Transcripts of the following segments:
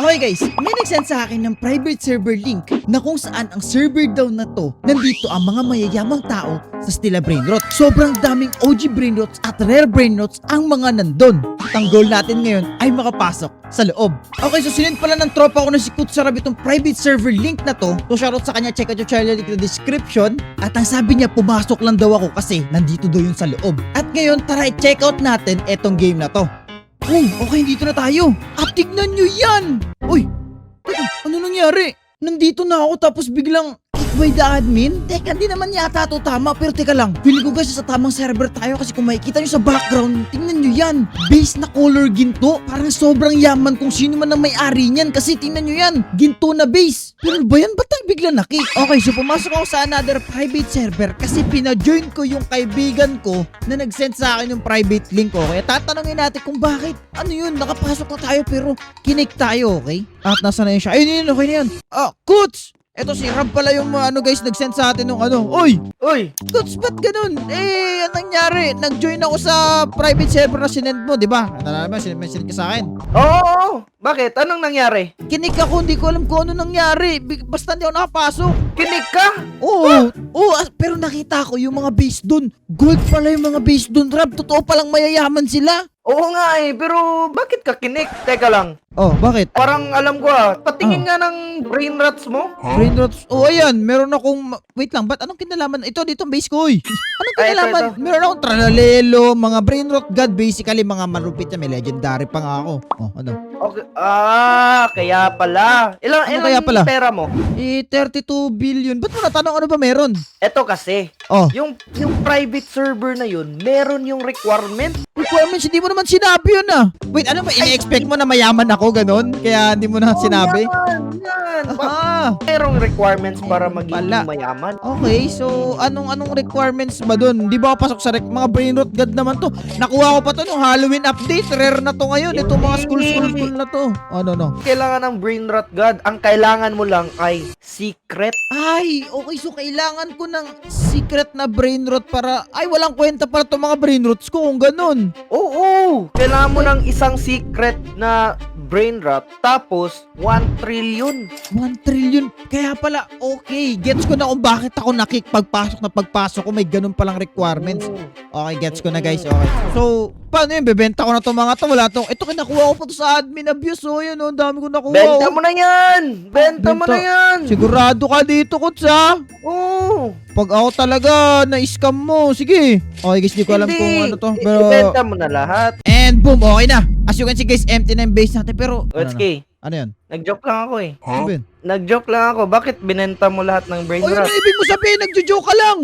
Okay guys, may nagsend sa akin ng private server link na kung saan ang server daw na to, nandito ang mga mayayamang tao sa Stila Brainrot. Sobrang daming OG Brainrots at rare Brainrots ang mga nandun. At ang goal natin ngayon ay makapasok sa loob. Okay, so sinend pala ng tropa ko na si Kutsarab itong private server link na to. So shoutout sa kanya, check out yung channel link in the description. At ang sabi niya, pumasok lang daw ako kasi nandito daw yun sa loob. At ngayon, tara i-check out natin etong game na to. Uy, okay, dito na tayo. At tignan nyo yan. Uy, teka, ano nangyari? Nandito na ako tapos biglang kick by the admin? Teka, di naman yata ito tama. Pero teka lang, feeling ko guys sa tamang server tayo kasi kung makikita nyo sa background, tingnan nyo yan. Base na color ginto. Parang sobrang yaman kung sino man ang may-ari niyan kasi tingnan nyo yan. Ginto na base. Pero ba yan? Ba't tayo bigla na-kick? Okay, so pumasok ako sa another private server kasi pina-join ko yung kaibigan ko na nag-send sa akin yung private link ko. Kaya tatanungin natin kung bakit. Ano yun? Nakapasok na tayo pero kinik tayo, okay? At nasa na yun siya? Ayun, okay na yun. Kuts! Eto si Rab pala yung guys nag-send sa atin nung Uy! Uy! Kuts, ba't ganun? Anong nangyari? Nag-join ako sa private server na sinend mo, di ba? Ano naman, sinend ka sa akin. Oo! Bakit? Anong nangyari? Kinik ako, hindi ko alam kung ano nangyari. Basta hindi ako nakapasok. Kinig ka? Oo, pero nakita ko yung mga base dun. Gold pala yung mga base dun, Rab. Totoo palang mayayaman sila. Oo nga pero bakit ka kinig? Teka lang. Oh, bakit? Parang alam ko patingin nga ng brain rats mo. Brain rots. Oh, ayan. Meron akong... Wait lang, ba't anong kinalaman? Ito, dito ang base ko, eh. Anong kinalaman? ito. Meron akong tralalelo, mga brain rot god. Basically, mga malupit na may legendary pa nga ako. Oh, ano? Okay. Kaya pala. Ilang kaya pala? pera mo? 32 billion. Ba't mo natanong ano ba meron? Eto kasi. Oh. Yung private server na yun, meron yung requirement. Requirements, hindi mo naman sinabi yun ah. Wait, ano ba? Ini-expect mo na mayaman ako, ganon? Kaya hindi mo na sinabi? Yan. Ah. Merong requirements para Ayun maging pala. mayaman. Okay, so anong requirements ba dun? Di ba ako pasok sa mga brain rot god naman to? Nakuha ko pa to nung Halloween update. Rare na to ngayon. Ito mga school na to. Ano no? Kailangan ng brain rot god. Ang kailangan mo lang ay secret. Ay, okay. So kailangan ko ng secret na brain rot para... Ay, walang kwenta para to mga brain rots ko kung ganun. Oo! Kailangan mo ng isang secret na brain rot tapos 1 trillion. 1 trillion. Kaya pala, okay. Gets ko na kung bakit ako nakik pagpasok ko. May ganun palang requirements. Okay, gets ko na guys. Okay. So, paano yun? Bebenta ko na to mga to. Wala to. Ito, kinakuha ko pa to sa admin abuse. So, yun. Ang dami ko nakuha. Benta mo na yan! Benta mo na yan! Sigurado ka dito, Kuts, ha? Oo! Pag ako talaga na-scam mo, sige. Okay guys, di ko alam kung ano to. Pero... Ibenta mo na lahat. And boom, okay na. As you can see guys, empty na yung base natin. Pero... Otski, Ano yan? nag-joke lang ako eh. Ano ba yun? Nag-joke lang ako. Bakit binenta mo lahat ng brain Ano rot? na ibig mo sabihin? Nagjo-joke ka lang.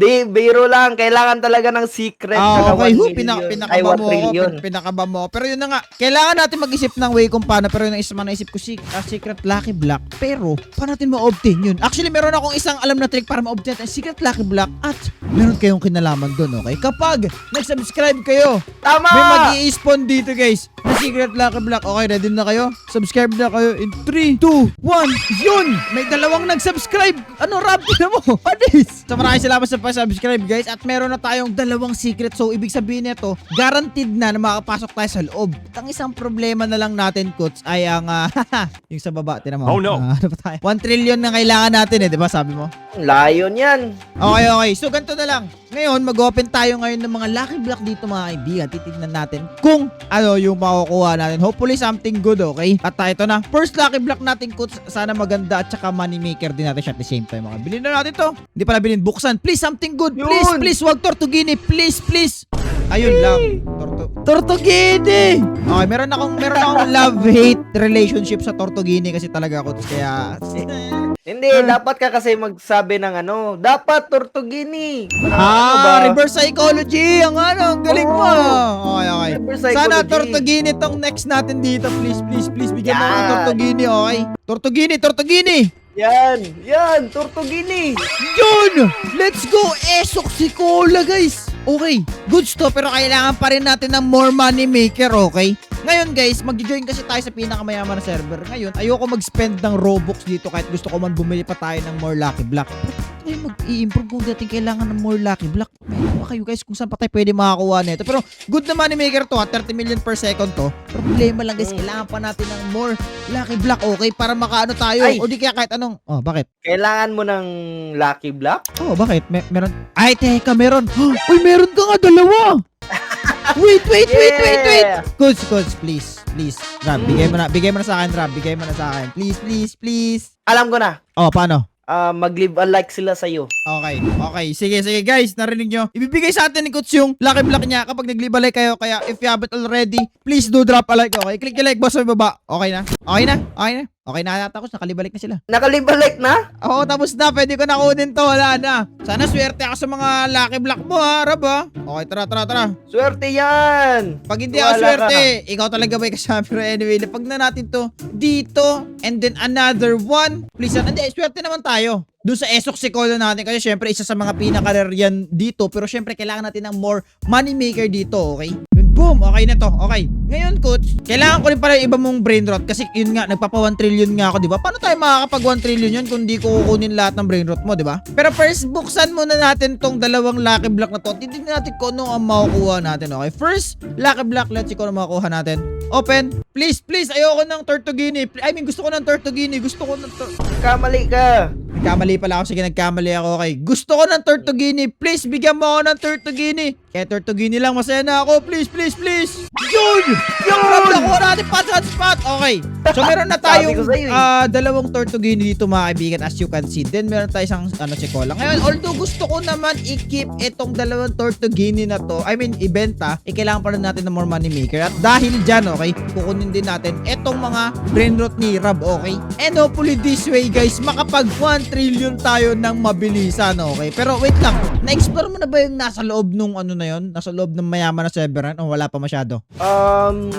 Di, biro lang. Kailangan talaga ng secret na Okay. 1 million. Ay, 1 trillion. Pinakaba mo ako. Pero yun na nga. Kailangan natin mag-isip ng way kung paano. Pero yun ang isa man naisip ko, secret lucky block. Pero, paano natin ma-obtain yun? Actually, meron akong isang alam na trick para ma-obtain ang secret lucky block. At meron kayong kinalaman doon, okay? Kapag nag-subscribe kayo, Tama! may mag-i-spawn dito, guys. Na secret lucky block. Okay, ready na kayo? Subscribe na kayo in 3, 2, 1. Yun! May dalawang nag-subscribe. Ano, Rob? Tignan mo. Panis! So, maraming salamat sa pa-subscribe, guys. At meron na tayong dalawang secret. So, ibig sabihin nito, guaranteed na makapasok tayo sa loob. At ang isang problema na lang natin, Kuts, ay ang, yung sa baba. Tinan mo. Oh, no. Ano pa tayo? 1 trillion na kailangan natin, di ba? Sabi mo? Layon yan. Okay. So, ganito na lang. Ngayon, mag-open tayo ngayon ng mga lucky block dito, mga kaibigan. Titignan natin kung ano yung makukuha natin. Hopefully, something good, okay? At ito na. First lucky block natin, Kuts. Sana maganda at saka money maker din natin siya at the same time. Mga bilhin na natin to. Hindi pala bilhin. Buksan. Please, something good. Yun. Please. Wag Tortugini. Please. Ayun lang. Tortugini. Okay, meron akong love-hate relationship sa Tortugini kasi talaga, Kuts. Kaya... Hindi, dapat ka kasi magsabi ng dapat Tortugini. Reverse psychology. Ang galing mo. Okay. Reverse Sana psychology. Tortugini tong next natin dito. Please. Bigyan mo ng Yan. Tortugini, okay? Tortugini. Yan, Tortugini. Yun! Let's go! Esok si Cola, guys! Okay, goods to, pero kailangan pa rin natin ng more money maker, okay? Ngayon, guys, mag-join kasi tayo sa pinakamayaman na server. Ngayon, ayoko mag-spend ng Robux dito kahit gusto ko man bumili pa tayo ng more lucky block. tayo mag-i-improve kung dating kailangan ng more lucky block? Meron ba kayo guys kung saan pa tayo pwede makakuha nito? Pero good na money maker to ha, 30 million per second to. Problema lang guys, kailangan pa natin ng more lucky block, okay? Para makaano tayo. Ay! O di kaya kahit anong. Oh, bakit? Kailangan mo ng lucky block? Oh, bakit? Meron. Ay, teka, meron. Uy, meron ka nga dalawa. Wait. Coach, please. Rab, bigay mo na sa akin, Rab. Bigay mo na sa akin. Please. Alam ko na. Oh, paano? Mag-live a like sila sa'yo. Okay. Sige guys, narinig nyo. Ibibigay sa atin ni Coach yung lucky block niya kapag nag-live-a-like kayo. Kaya if you haven't already, please do drop a like, okay? Click yung like box sa baba. Okay na? Okay na ata, Coach. Nakalibalik na sila. Nakalive a like na? Oo, tapos na. Pwede ko na kunin to. Wala na. Sana swerte ako sa mga lucky block mo, ha, Rab, ha? Okay, tara. Swerte yan! Pag hindi ako Wala swerte, ikaw talaga may kasama. Pero anyway, lapag na natin to dito. And then another one. Please, hindi, swerte naman tayo. Doon sa Esok Sikolo natin. Kasi syempre, isa sa mga pinaka-rare yan dito. Pero syempre, kailangan natin ng more money maker dito, okay? Boom! Okay na to. Okay. Ngayon, Coach, kailangan ko rin pala yung iba mong brain rot. Kasi yun nga, nagpapa 1 trillion nga ako, di ba? Paano tayo makakapag 1 trillion yun kung di ko kukunin lahat ng brain rot mo, di ba? Pero first, buksan muna natin tong dalawang lucky block na to. Titignan natin kung ano ang makukuha natin, okay? First, lucky block. Let's see kung ano makukuha natin. Open. Please. Ayoko ng Tortugini. Gusto ko ng Tortugini. Kamali ka. Nagkamali pala ako. Sige, nagkamali ako. Okay. Gusto ko ng Tortugini. Please, bigyan mo ako ng Tortugini. Kaya Tortugini lang. Masaya na ako. Please. Yun! Nakuha natin pa sa spot. Okay. So, meron na tayong Sabi ko sa'yo, dalawang Tortugini dito, mga kaibigan, as you can see. Then, meron tayo isang Sikola. Ngayon, although gusto ko naman i-keep itong dalawang Tortugini na to, ibenta, kailangan pa rin natin ng more money maker. At dahil dyan, okay, kukunin din natin itong mga brain rot ni Rab, okay? And hopefully this way, guys, makapag 1 trillion tayo ng mabilisan, okay? Pero wait lang, na-explore mo na ba yung nasa loob nung ano na yun? Nasa loob ng mayaman na serveran? O wala pa masyado?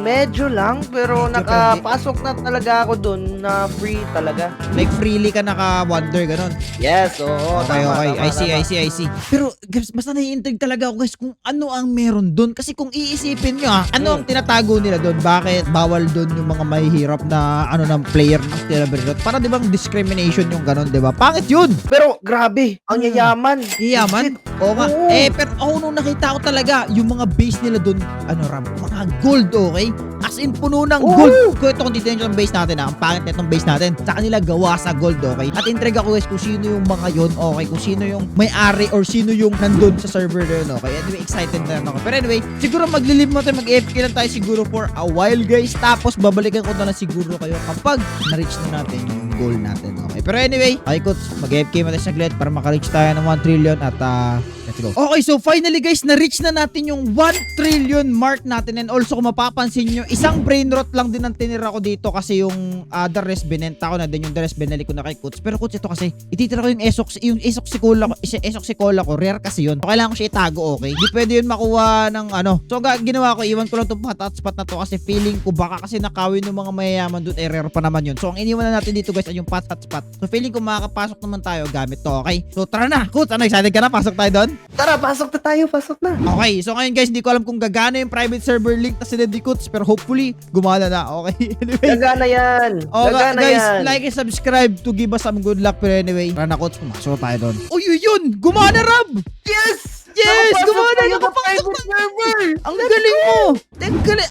Medyo lang, pero Medyo nakapasok na talaga ako dun na free talaga. Like freely ka naka-wonder, ganun? Yes, oo. Okay. Tama. I see. Pero guys, basta nai-intrigue talaga ako guys kung ano ang meron doon. Kasi kung iisipin nyo ano ang tinatago nila doon? Bakit bawal doon yung mga mahihirap na ng player ng Stella Bernot? Para di bang discrimination yung ganun, di ba? Pangit yun! Pero grabe, ang yayaman. Yaman? Oo nga. Oo. Pero ako nung nakita ko talaga, yung mga base nila doon, Ram, mga gold, okay? As in, puno ng Oo. gold. Kung ito kung titignan nyo ang base natin, ang pangit na itong base natin, sa kanila gawa sa gold, okay? At intrigue ako guys kung sino yung mga yun, okay? Kung sino yung may-ari or sino yung nandun sa server na yun, okay? Anyway, excited na ako. Pero anyway, siguro maglilive mo tayo, mag-AFK lang tayo siguro for a while, guys. Tapos, babalikan ko na lang siguro kayo kapag na-reach na natin yung goal natin, okay? Pero anyway, okay, Coach, mag-AFK mo tayo saglit para maka-reach tayo ng 1 trillion at let's go. Okay, so finally guys, na-reach na natin yung 1 trillion mark natin. And also kung mapapansin nyo, isang brain rot lang din ang tinira ko dito kasi yung the rest binenta ko na din, yung the rest binalik ko na kay Coach. Pero Coach, ito kasi ititira ko yung Esok Sikola ko, rare kasi yun. So kailangan ko siya itago, okay? Di pwede yun makuha ng So ginawa ko, iwan ko lang itong hotspot na to kasi feeling ko baka kasi nakawin ng mga mayayaman doon, rare pa naman yun. So ang iniwan na natin dito guys ay yung hotspot. So feeling ko makakapasok naman tayo gamit to, okay? So tara na, Coach, excited ka na? Pasok tayo doon? Tara, pasok na. Okay, so ngayon guys, hindi ko alam kung gagana yung private server link na sila Dikuts, pero hopefully, gumana na, okay? Anyway. Gagana yan. Okay, guys, yan. like and subscribe to give us some good luck. Pero anyway, tara na, Coach, pumasok tayo doon. Uy, yun! Gumana, Rab! Yes! Yes! Gumana! Nakapasok Nakapasok tayo sa server! Ang galing mo!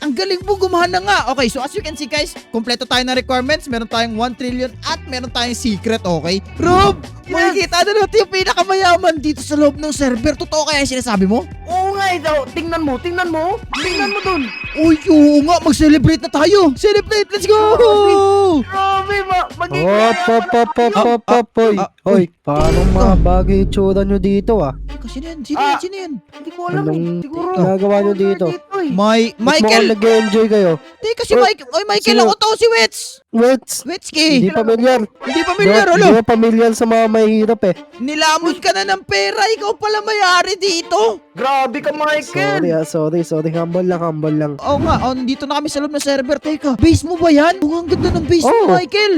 Ang galing mo, gumana nga. Okay, so as you can see guys, kompleto tayo na requirements. Meron tayong 1 trillion at meron tayong secret, okay? Rob, makikita na natin yung pinakamayaman dito sa loob ng server. Totoo kaya yung sinasabi mo? Oo nga, ito. Tingnan mo. Tingnan mo dun. Uy, oo nga, mag-celebrate na tayo. Celebrate, let's go! Grabe, magiging Hoy, parang mga bagay itsura nyo dito Sino yan? Sino yan? Hindi ko alam. Anong Siguro. ginagawa nyo dito? Michael! Mukhang nag-enjoy kayo. Teka, si Michael. Oy, Michael, Sino? ako to, si Wets. Hindi Wetski. pamilyar. Hindi pamilyar, Di alo. ba pamilyar sa mga mahihirap Nilamon ka na ng pera. Ikaw pala may-ari dito. Grabe ka, Michael. Sorry. Humble lang. Oo nga, nandito na kami sa loob ng server. Teka, base mo ba yan? Ang ganda ng base mo, Oo. Michael.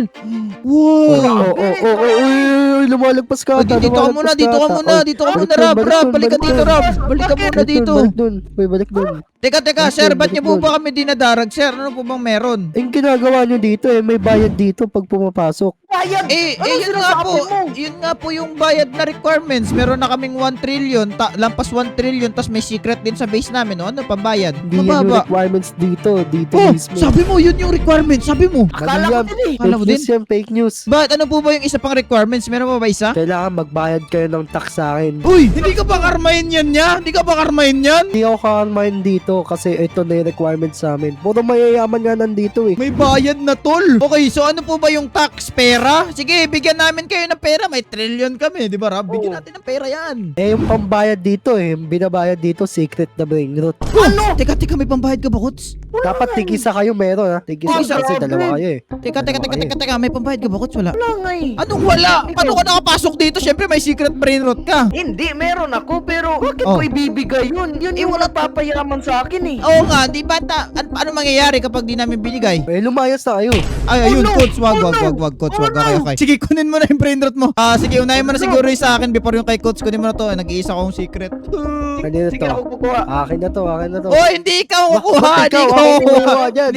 Wow! Uy, lumalagpas ka. Dito ka muna, dito ka muna, Rab, balik ka dito, Rab. Balik ka muna dito. Balik dun. Teka, Balik sir, dun, ba't balik niyo po dun. ba kami dinadarag, sir? Ano po bang meron? Yung ginagawa nyo dito may bayad dito pag pumapasok. Bayad! Yun nga po. Yun nga po yung bayad na requirements. Meron na kaming 1 trillion, lampas 1 trillion, tas may secret din sa base namin. No? Ano pambayad? Hindi yan yung requirements dito mismo. Sabi mo, yun yung requirements. Sabi mo. Akala ko din eh. Akala mo Fake news yan, fake news. But ano po ba yung isa pang requirements? Meron pa ba isa? Kailangan magbayad kayo ng tax sa akin. Uy, hindi ka ba karmahin yan niya? Hindi ka ba karmahin yan? Hindi ako kakalmahin dito kasi ito na yung requirements sa amin. Puro mayayaman nga nandito eh. May bayad na tol. Okay, so ano po ba yung tax? Pera? Sige, bigyan namin kayo ng pera. May trillion kami, di ba Rab? Bigyan natin ng pera yan. Yung pambayad dito yung binabayad dito secret na brain root. Ano? Teka, may pambayad ka ba, Kuts? Dapat tigisa kayo meron ha. Tigisa Tigisa, kasi dalawa kayo eh. Teka, may pambayad ka ba, Kuts? Wala. Wala nga eh. Anong wala? Paano ka nakapasok dito? Siyempre may secret brain rot ka. Hindi, meron ako, pero bakit Oh. ko ibibigay yun? Yun yung nagpapayaman sa akin eh. Oo nga, di ba? Paano mangyayari kapag di namin binigay? Lumayas na kayo. Ay, ayun, no! Coach, wag, Oh, no! Coach, Oh, wag, no! okay. Sige, kunin mo na yung brain rot mo. Sige, unahin mo na siguro yung sa akin before yung kay Coach. Kunin mo na to, nag-iisa akong secret. Kanina Sige, to. ako kukuha. Akin na to. Oh, hindi ikaw kukuha, Bakit hindi ikaw? ikaw Ako kukuha. kukuha dyan.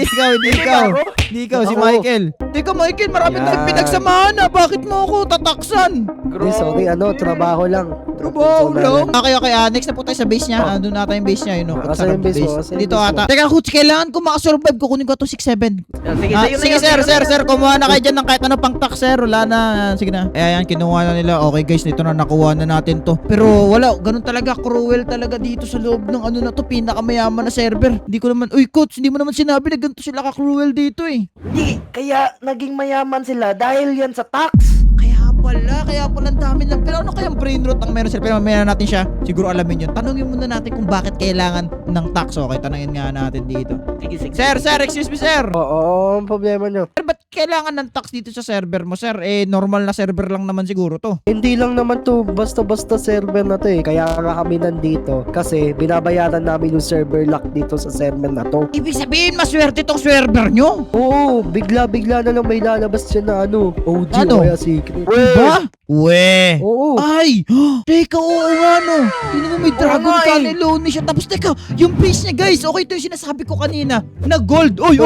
Hindi ikaw, si Ako. Michael. Teka, Michael, marami Yan. tayong pinagsamahan na. Bakit mo ako tataksan? Hindi, sorry, trabaho lang. Trabaho lang. Okay, next na po tayo sa base niya. Doon na tayo yung base niya, yun o. Asan yung base mo? Asan yung Dito base mo? ata. Teka, Coach, kailangan ko makasurvive. Kukunin ko to 6-7. Sige, sa'yo na Sige, yun, sir, kumuha na kayo dyan ng kahit ano pang tax, sir. Wala na. Sige na. Ayan, kinuha na nila. Okay, guys, dito na nakuha na natin to. Pero wala, ganun talaga. Cruel talaga dito sa loob ng ano na to. Pinakamayaman na server. Hindi ko naman, uy, Coach, hindi mo naman sinabi na ganito sila ka-cruel dito eh. Hindi, kaya naging mayaman sila dahil yan sa tax. Kaya pala ang dami lang. Pero ano kayang brain rot ang meron sila? Pero mamaya natin siya. Siguro alamin yun. Tanungin muna natin kung bakit kailangan ng tax. Okay, tanungin nga natin dito. Sige. Sir, excuse me, sir. Oo, ang problema nyo. Sir, ba't kailangan ng tax dito sa server mo, sir? Normal na server lang naman siguro to. Hindi lang naman to basta-basta server na to eh. Kaya nga kami nandito kasi binabayaran namin yung server lock dito sa server na to. Ibig sabihin, maswerte tong server nyo? Oo, bigla-bigla na lang may lalabas dyan na OG Ano? o kaya secret. Diba? We. Oo. Ay! Teka, oo nga no. Tingnan mo may Dragon nga eh. Cannelloni siya. Tapos teka, yung base niya guys. Okay, ito yung sinasabi ko kanina. Na gold. Oy!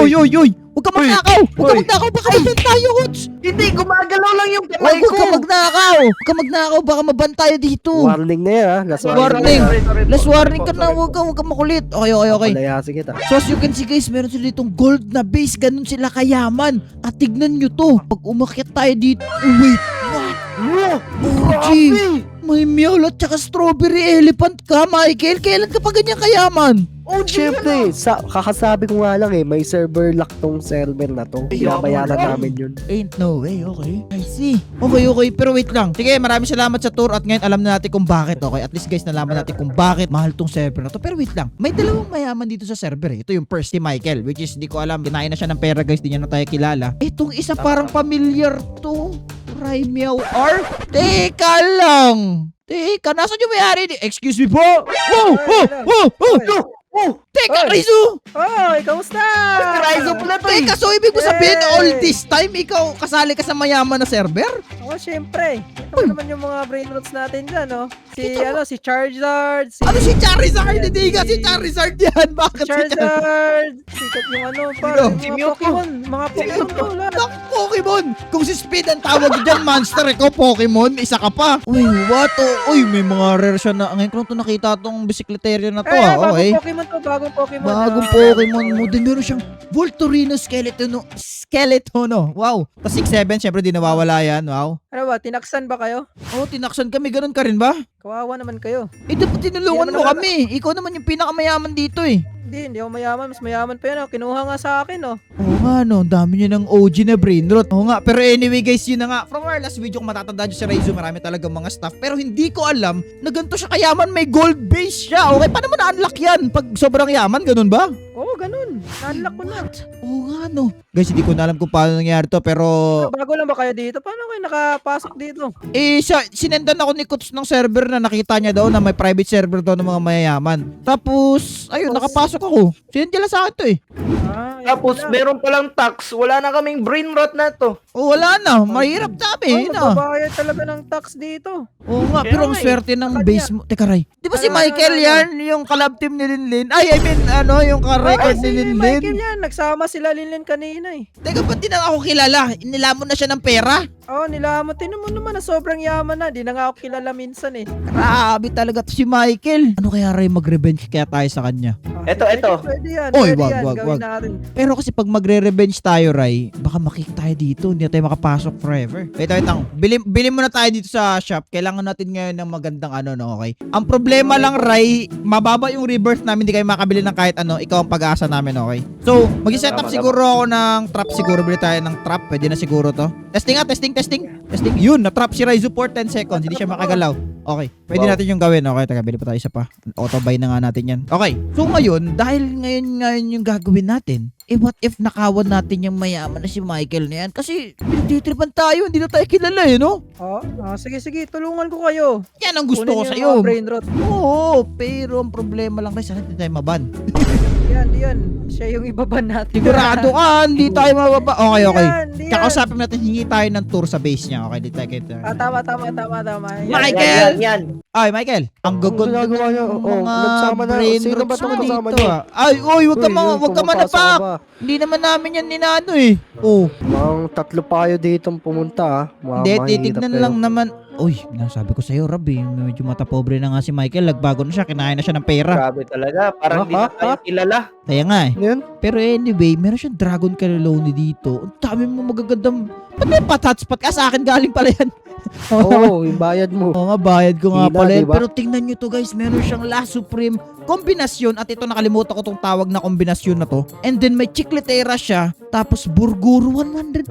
Huwag ka magnakaw! Baka maban tayo, Coach! Hindi, gumagalaw lang yung kamay Huwag ko. ka magnakaw! Baka maban tayo dito. Warning na yan ha. Last Warning. Sorry. Last warning ka na. Huwag ka makulit. Okay. Palayasin kita. So as you can see guys, meron sila ditong gold na base. Ganun sila kayaman. At tignan nyo to. Pag umakyat tayo dito. Oh, wait. What? OG. May meow at saka strawberry elephant ka, Michael. Kailan ka pa ganyan kayaman? Siyempre, kakasabi ko nga lang may server lock tong server na to. Binabayaran namin yun. Ain't no way, okay. I see. Okay. Pero wait lang. Sige, maraming salamat sa tour at ngayon alam na natin kung bakit, okay? At least guys, nalaman natin kung bakit mahal tong server na to. Pero wait lang. May dalawang mayaman dito sa server eh. Ito yung first si Michael, which is di ko alam. Kinain na siya ng pera guys, di niya na tayo kilala. Itong isa parang familiar to. Meow R? Teka lang. Teka, nasa yung may-ari? Excuse me po. Teka, Rizzo! Hoy, kamusta? Raizo pala to eh. Teka, so ibig mo sabihin all this time ikaw kasali ka sa mayaman na server? Oo, syempre. Ito naman yung mga brain rots natin dyan, no? Si Charizard, Ano si Charizard? Hindi ka si Charizard yan. Bakit si Charizard? Charizard, sikat yung Si mga Pokemon, to, lahat. Nak, Pokemon! Kung si Speed ang tawag dyan, monster ikaw, Pokemon, isa ka pa. Uy, what? Uy, may mga rare siya na. Ngayon ko lang ito nakita tong bisikleterya na to. Okay. Bagong Pokemon. Bagong Pokemon mo din. Meron siyang Voltorino Skeletono. Wow. Tapos 6-7, syempre di nawawala yan. Wow. Ano ba, tinaksan ba kayo? Oh, tinaksan kami. Ganun ka rin ba? Kawawa naman kayo. Dapat tinulungan mo kami. Ikaw naman yung pinakamayaman dito eh. Hindi ako mayaman. Mas mayaman pa yan, oh. Kinuha nga sa akin, oh. Oo nga no, ang dami niya ng OG na brain rot. Oo nga, pero anyway guys, yun na nga. From our last video, kung matatandaan nyo si Raizo, marami talaga mga stuff. Pero hindi ko alam na ganito siya kayaman, may gold base siya. Okay, paano mo na-unlock yan? Pag sobrang yaman, ganun ba? Oo, ganun. Na-unlock ko na. Oo nga no. Guys, hindi ko na alam kung paano nangyari to, pero... Bago lang ba kayo dito? Paano kayo nakapasok dito? Sinendan ako ni Kuts ng server na nakita niya daw na may private server daw ng mga mayayaman. Tapos, ayun, nakapasok ako. Sinend niya lang sa akin to eh. Tapos wala. meron palang tax, wala na kaming brain rot na to. Oh, wala na. Mahirap Ay, dami. Na. magbabayad talaga ng tax dito. Oo nga, Kaya pero ang nga eh. swerte ng Sa base mo. Teka, Ray. Di ba si Ano, Michael ano, ano? yan? Yung collab team ni Linlin? Ay, I mean, yung ka-record Ay, ni si Michael Linlin? yan. Nagsama sila Linlin kanina eh. Teka, ba't di na ako kilala? Inilamon na siya ng pera? Oo, nilamon. Tinan mo naman na sobrang yaman na. Di na nga ako kilala minsan eh. Grabe talaga to si Michael. Ano kaya, Ray, mag-revenge kaya tayo sa kanya? Eto, eto. Pwede yan. Oy, Pwede wag, yan. wag, Gawin wag. natin. Pero kasi pag magre-revenge tayo, Ray, baka makik tayo dito. Hindi na tayo makapasok forever. Wait lang. Bili muna tayo dito sa shop. Kailangan natin ngayon ng magandang no, okay? Ang problema lang, Ray, mababa yung rebirth namin. Hindi kayo makabili ng kahit ano. Ikaw ang pag-asa namin, okay? So, mag-set up Tama, siguro ako ng trap siguro. Bili tayo ng trap. Pwede na siguro to. Testing nga, testing. Yun, na-trap si Raizu for 10 seconds. Hindi siya makagalaw. Okay. Pwede Wow. natin yung gawin. Okay, taga, bili pa tayo isa pa. Auto-buy na nga natin yan. Okay. So ngayon, dahil ngayon yung gagawin natin, what if nakawan natin yung mayaman na si Michael na yan? Kasi pinagtitripan tayo, hindi na tayo kilala no? Sige, tulungan ko kayo. Yan ang gusto Kunin ko yung sa'yo. mga brain rot. Oo, pero ang problema lang kasi sana hindi tayo maban. Yan. Siya yung ibaban natin. Sigurado ka, hindi tayo mababa. Okay. Di yan. Kakausapin natin, hingi tayo ng tour sa base niya. Okay, di tayo kita. Tama. Yan. Michael! Yan. Ay, Michael, ang Ano gaganda ginagawa niyo? ng Oh, mga nagsama na. brain Sino ba rots itong mo kasama dito niyo? Ay, wag ka pumapasok manapak. ka ba? Hindi naman namin yan ninano eh. Oh, Mukhang tatlo pa kayo ditong pumunta ah. Mukhang hindi, mahirap titignan kayo. lang naman. Uy, nasabi ko sa'yo, Rob, medyo mata pobre na nga si Michael. Nagbago na siya, kinain na siya ng pera. Grabe talaga. Parang di na tayo kilala. Kaya nga eh. Ano yun? Pero anyway, meron siyang Dragon Caliloni dito. Ang dami mo magagandang... Ba't may pat-hotspot ka? Sa akin galing pala yan. Oo, yung bayad mo. Oo nga, bayad ko nga Hina, pala yan. diba? Pero tingnan nyo to guys, meron siyang La Supreme kombinasyon. At ito nakalimutan ko tong tawag na kombinasyon na to. And then may chicletera siya. Tapos burguro, 150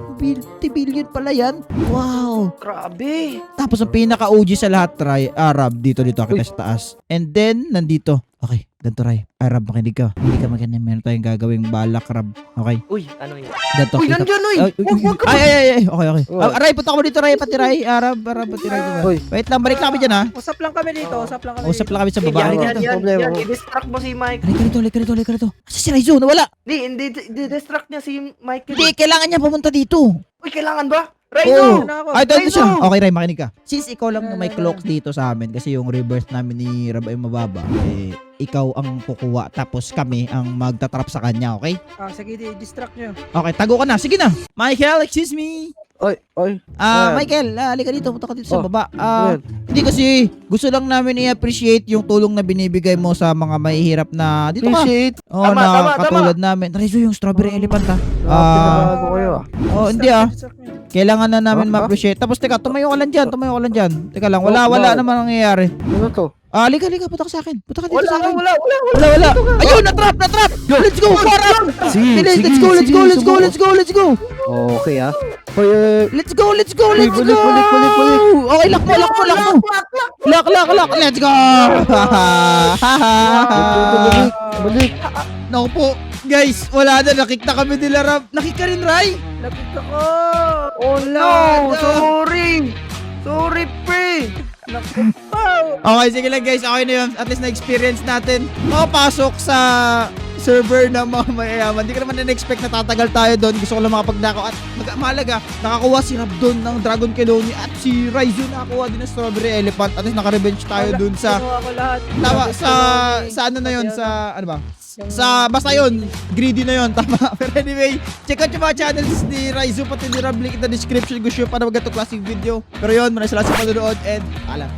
billion pala yan. Wow. Grabe. Tapos ang pinaka-OG sa lahat, Arab, dito kita sa taas. And then, nandito. Okay, ganito Ray. Arab, makinig ka. Hindi ka makinig. Meron tayong gagawing balak, Rab. Okay, Uy, ano yun? ganito. Uy, kita- nandyan, uy. Ay, Wag ka. ay. Okay. Oh. Ray, punta ko dito, Ray. Pati Ray. Arab, pati Ray. Uy. Wait lang, balik lang kami dyan, ha. Usap lang kami dito. Usap lang kami Usap lang kami sa Yan, baba. Ano? yan, yan. Problema Yan, mo. i-distract mo si Mike. Halika rito. Asa si Raizo? Nawala. Hindi, distract niya si Michael. Hindi, kailangan niya pumunta dito. Uy, kailangan ba? Oo. Raizo! Na ako. Ay, dito Raizo! siya. Okay, Ray, makinig ka. Since ikaw lang na may Wala. cloaks dito sa amin, kasi yung rebirth namin ni Rab ay mababa, ikaw ang kukuha, tapos kami ang magtatrap sa kanya, okay? Sige, distract nyo. Okay, tago ka na. Sige na. Michael, excuse me. Oy. Michael, halika dito. Punta ka dito sa Oh, baba. Ayan. Hindi kasi, gusto lang namin i-appreciate yung tulong na binibigay mo sa mga mahihirap na dito ka. Appreciate. Oh, Tama, na tama, katulad namin. Raizo, yung strawberry elephant ha. Pinabago kayo ah. Oh, hindi ah. Distract nyo. Kailangan na namin Ah, ma-appreciate. Tapos teka, tumayo ka lang dyan. Teka lang, wala Oh, naman bakit? nangyayari. Ano to? Halika, punta ka sa akin. Punta ka dito sa akin. Wala. Wala. Ayun, na-trap. Let's go, para. Sige, Let's go. Okay ah. Hoy, Let's go. Balik. Okay, lock mo. Lock. Let's go. Balik. Naku po, guys, wala na. Nakik na kami nila, Rab. Nakik ka rin, Ray. Lapit ako. Oh no! Sorry, pre! Naku po. Okay, sige lang, guys. Okay na yun. At least na-experience natin makapasok sa server ng mga mayayaman. Hindi ko naman na-expect na tatagal tayo doon. Gusto ko lang makapagnakaw. At mahalaga, nakakuha si Rab doon ng Dragon Keloni at si Raizo nakakuha din ng Strawberry Elephant. At least naka-revenge tayo doon sa... Kinuha ko lahat. Tama, sa ano na yun, sa... Ano ba? Sa basta yun, greedy na yun, tama. Pero anyway, check out yung mga channels ni Raizo pati ni Rab, link in the description kung sure pa na magandang klaseng video. Pero yun, maraming salamat sa panonood and paalam.